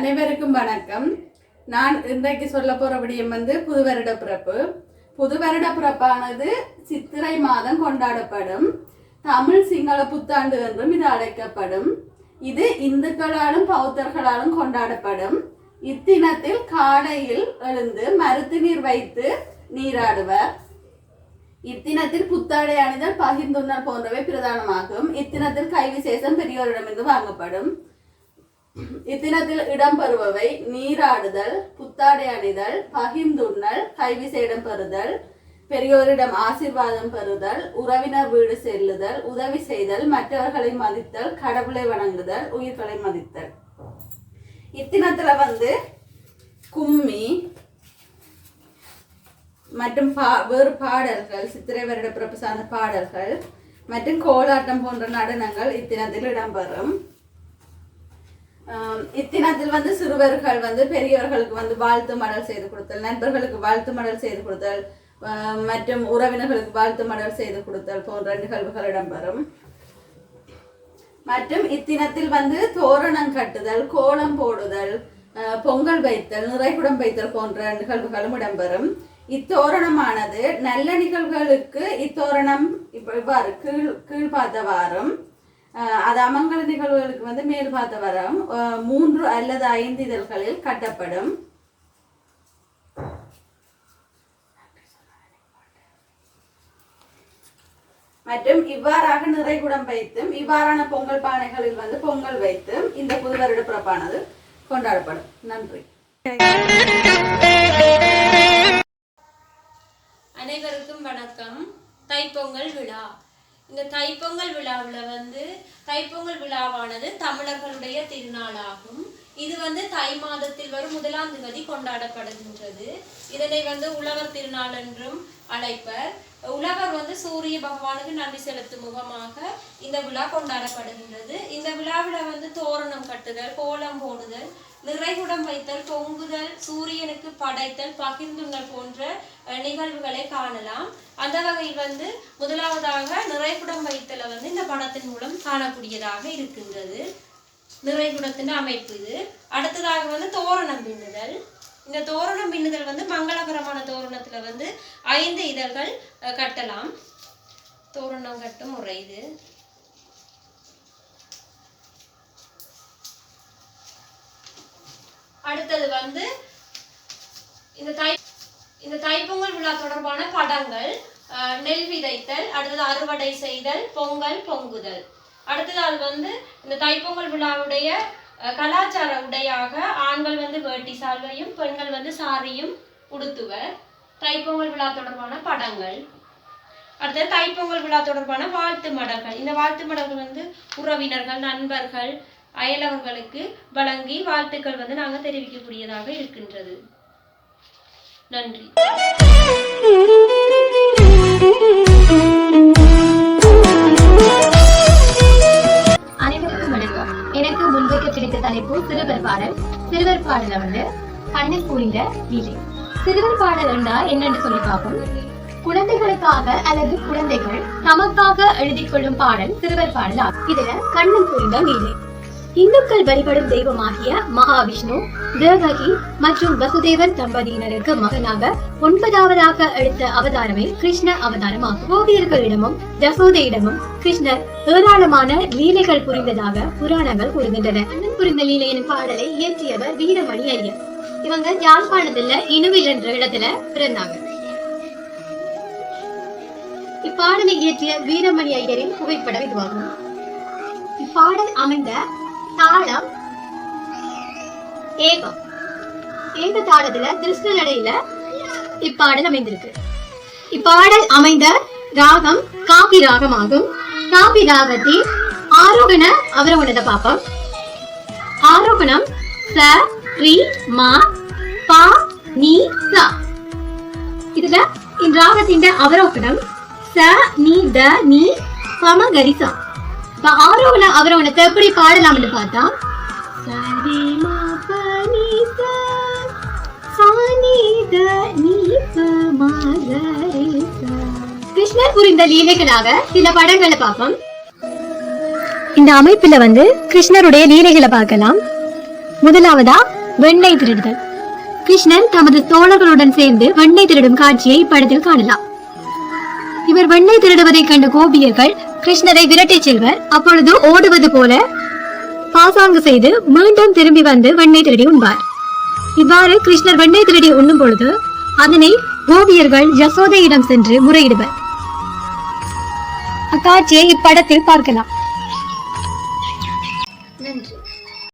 அனைவருக்கும் வணக்கம். நான் இன்றைக்கு சொல்ல போற விடயம் புது வருட பிறப்பு. புது வருட பிறப்பானது சித்திரை மாதம் கொண்டாடப்படும். தமிழ் சிங்கள புத்தாண்டு என்றும் இது அழைக்கப்படும். இது இந்துக்களாலும் பௌத்தர்களாலும் கொண்டாடப்படும். இத்தினத்தில் காலையில் எழுந்து மருத்து நீர் வைத்து நீராடுவர். இத்தினத்தில் புத்தாடை அணிதல், பகிர்ந்துண்ணல் போன்றவை பிரதானமாகும். இத்தினத்தில் கை விசேஷம் பெரியோரிடமிருந்து வாங்கப்படும். இத்தினத்தில் இடம்பெறுபவை நீராடுதல், புத்தாடை அணிதல், பகிர்ந்துண்ணல், கைவிசேடம் பெறுதல், பெரியோரிடம் ஆசீர்வாதம் பெறுதல், உறவினர் வீடு செல்லுதல், உதவி செய்தல், மற்றவர்களை மதித்தல், கடவுளை வணங்குதல், உயிர்களை மதித்தல். இத்தினத்துல கும்மி மற்றும் வேறு பாடல்கள், சித்திரை வருட பிறப்பு சார்ந்த பாடல்கள் மற்றும் கோலாட்டம் போன்ற நடனங்கள் இத்தினத்தில் இடம்பெறும். இத்தினத்தில் சிறுவர்கள் பெரியவர்களுக்கு வாழ்த்து மடல் செய்து கொடுத்தல், நண்பர்களுக்கு வாழ்த்து மடல் செய்து கொடுத்தல் மற்றும் உறவினர்களுக்கு வாழ்த்து மடல் செய்து கொடுத்தல் போன்ற நிகழ்வுகள் இடம்பெறும். மற்றும் இத்தினத்தில் தோரணம் கட்டுதல், கோலம் போடுதல், பொங்கல் வைத்தல், நிறைகுடம் வைத்தல் போன்ற நிகழ்வுகளும் இடம்பெறும். இத்தோரணமானது நல்ல நிகழ்வுகளுக்கு இத்தோரணம் இவ்வாறு கீழ் பார்த்தவாறும், அது அமங்கல நிகழ்வுகளுக்கு மேல் பார்த்த வரம் 3 அல்லது 5 இதழ்களில் கட்டப்படும். மற்றும் இவ்வாறாக நிறைகுடம் வைத்தும் இவ்வாறான பொங்கல் பானைகளில் பொங்கல் வைத்தும் இந்த புது வருட பிறப்பானது கொண்டாடப்படும். நன்றி. அனைவருக்கும் வணக்கம். தைப்பொங்கல் விழா. இந்த தைப்பொங்கல் விழாவில் தைப்பொங்கல் விழாவானது தமிழர்களுடைய திருநாளாகும். இது தை மாதத்தில் வரும் 1ஆம் தேதி கொண்டாடப்படுகின்றது. இதனை உழவர் திருநாள் என்றும் அழைப்பர். உழவர் சூரிய பகவானுக்கு நன்றி செலுத்தும் முகமாக இந்த விழா கொண்டாடப்படுகின்றது. இந்த விழாவில் தோரணம் கட்டுதல், கோலம் போடுதல், நிறைகுடம் வைத்தல், பொங்குதல், சூரியனுக்கு படைத்தல், பகிர்ந்துண்ணல் போன்ற நிகழ்வுகளை காணலாம். அந்த வகையில் முதலாவதாக நிறைகுடம் வைத்தல இந்த படத்தின் மூலம் காணக்கூடியதாக இருக்கின்றது. நிறைகுடத்தின் அமைப்பு இது. அடுத்ததாக தோரணம் பின்னுதல். இந்த தோரணம் பின்னுதல் மங்களகரமான தோரணத்துல 5 இதழ்கள் கட்டலாம். தோரணம் கட்டும் முறை இது. அடுத்தது இந்த தைப்பொங்கல் விழா தொடர்பான படங்கள், நெல் விதைத்தல், அடுத்தது அறுவடை செய்தல், பொங்கல் பொங்குதல். அடுத்தது இந்த தைப்பொங்கல் விழாவுடைய கலாச்சார உடையாக ஆண்கள் வேட்டி சால்வையும் பெண்கள் சாரியும் உடுத்துவர். தைப்பொங்கல் விழா தொடர்பான படங்கள். அடுத்தது தைப்பொங்கல் விழா தொடர்பான வாழ்த்து மடல்கள். இந்த வாழ்த்து மடல்கள் உறவினர்கள், நண்பர்கள், அயலவர்களுக்கு வழங்கி வாழ்த்துக்கள் நாங்கள் தெரிவிக்கக்கூடியதாக இருக்கின்றது. நன்றி. அனைவருக்கும் வணக்கம். எனக்கு முன்வைக்க கிடைத்த தலைப்பு சிறுவர் பாடல். சிறுவர் பாடல கண்ணில் புரிந்த வீலை. சிறுவர் பாடல் என்றால் என்னென்று சொல்லி பார்ப்போம். குழந்தைகளுக்காக அல்லது குழந்தைகள் தமக்காக எழுதி கொள்ளும் பாடல் சிறுவர் பாடல். இதுல கண்ணில் புரிந்த வீலை. இந்துக்கள் வழிபடும் தெய்வமாகிய மகாவிஷ்ணு, தேவகி மற்றும் வசுதேவன் தம்பதியினருக்கு மகனாக 9வதாக எடுத்த அவதாரமே கிருஷ்ண அவதாரம் ஆகும். கோபியர்களிடமும் யசோதையிடமும் கிருஷ்ணர் ஏராளமான லீலைகள் புரிந்ததாக புராணங்கள் கூறுகின்றன. கண்ணன் புரிந்த லீலை எனும் பாடலை இயற்றியவர் வீரமணி ஐயர். இவங்க யாழ்ப்பாணத்துல இணுவில் என்ற இடத்துல பிறந்தாங்க. இப்பாடலை இயற்றிய வீரமணி ஐயரின் புகைப்படம் இதுவாகும். இப்பாடல் அமைந்த தாளம் ஏகம். ஏக தாளத்துல திருஷ்ண நடையில இப்பாடல் அமைந்திருக்கு. இப்பாடல் அமைந்த ராகம் காபி ராகம் ஆகும். காபி ராகத்தில் ஆரோகண அவரோகணத்தை பார்ப்போம். ஆரோகணம் ச ரி மா பா நீ சா. இதுல இந்த ராகத்தின் அவரோகணம் ச நீ த நீ பம கரிசா. ஆரோகண அவரோகணத்தை எப்படி பாடலாம்னு பார்த்தா கிருஷ்ணர் புரிந்த லீலைகளாக சில படங்களை பார்ப்போம். இந்த அமைப்புல கிருஷ்ணருடைய லீலைகளை பார்க்கலாம். முதலாவதா வெண்ணெய் திருடுதல். கிருஷ்ணன் தமது தோழர்களுடன் சேர்ந்து வெண்ணெய் திருடும் காட்சியை இப்படத்தில் காணலாம். இவர் வெண்ணெய் திருடுவதை கண்ட கோபியர்கள் கிருஷ்ணரை விரட்டி செல்வர். அப்பொழுது ஓடுவது போல பாசாங்கு செய்து மீண்டும் திரும்பி வந்து வெண்ணெய் திருடி உண்பார். இவ்வாறு கிருஷ்ணர் வெண்ணெய் திருடி உண்ணும் பொழுது அதனை கோபியர்கள் யசோதையிடம் சென்று முறையிடுவர். அக்காட்சியை இப்படத்தில் பார்க்கலாம்.